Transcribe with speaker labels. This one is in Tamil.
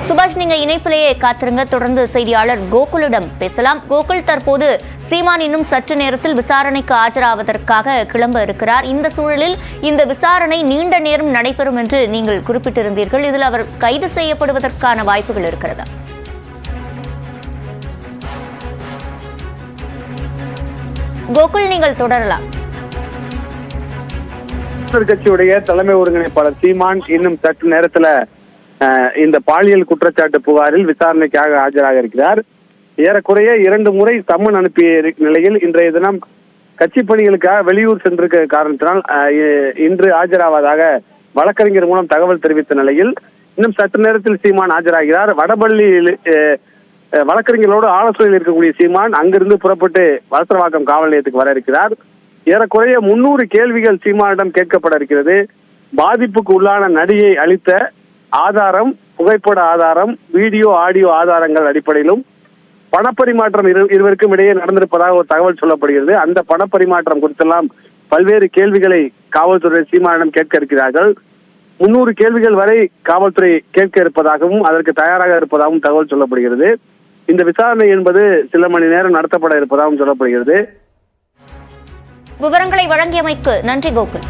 Speaker 1: சுபாஷ், நீங்க இணைப்பிலேயே காத்திருங்க. தொடர்ந்து செய்தியாளர் கோகுலிடம் பேசலாம். கோகுல், தற்போது சீமான் இன்னும் சற்று நேரத்தில் விசாரணைக்கு ஆஜராவதற்காக கிளம்ப இருக்கிறார். இந்த சூழலில் இந்த விசாரணை நீண்ட நேரம் நடைபெறும் என்று நீங்கள் குறிப்பிட்டிருந்தீர்கள். இதில் அவர் கைது செய்யப்படுவதற்கான வாய்ப்புகள் இருக்கிறதா? கோகுல், நீங்கள் தொடரலாம்.
Speaker 2: கட்சியுடைய தலைமை ஒருங்கிணைப்பாளர் சீமான் இன்னும் சற்று நேரத்துல இந்த பாலியல் குற்றச்சாட்டு புகாரில் விசாரணைக்காக ஆஜராக இருக்கிறார். ஏறக்குறைய 2 முறை சம்மன் அனுப்பிய நிலையில் இன்றைய தினம் கட்சி பணிகளுக்காக வெளியூர் சென்றிருக்க காரணத்தினால் இன்று ஆஜராவதாக வழக்கறிஞர் மூலம் தகவல் தெரிவித்த நிலையில் இன்னும் சற்று நேரத்தில் சீமான் ஆஜராகிறார். வடபள்ளியில் வழக்கறிஞர்களோடு ஆலோசனையில் இருக்கக்கூடிய சீமான் அங்கிருந்து புறப்பட்டு வலசரவாக்கம் காவல் நிலையத்துக்கு வர இருக்கிறார். ஏறக்குறைய 300 கேள்விகள் சீமானிடம் கேட்கப்பட இருக்கிறது. பாதிப்புக்கு உள்ளான நடிகை அளித்த ஆதாரம், புகைப்பட ஆதாரம், வீடியோ ஆடியோ ஆதாரங்கள் அடிப்படையிலும் பணப்பரிமாற்றம் இருவருக்கும் இடையே நடந்திருப்பதாக ஒரு தகவல் சொல்லப்படுகிறது. அந்த பணப்பரிமாற்றம் குறித்தெல்லாம் பல்வேறு கேள்விகளை காவல்துறை சீமானிடம் கேட்க இருக்கிறார்கள். 300 கேள்விகள் வரை காவல்துறை கேட்க இருப்பதாகவும் அதற்கு தயாராக இருப்பதாகவும் தகவல் சொல்லப்படுகிறது. இந்த விசாரணை என்பது சில மணி நேரம் நடத்தப்பட இருப்பதாகவும் சொல்லப்படுகிறது.
Speaker 1: விவரங்களை வழங்கியமைக்கு நன்றி கோகுல்.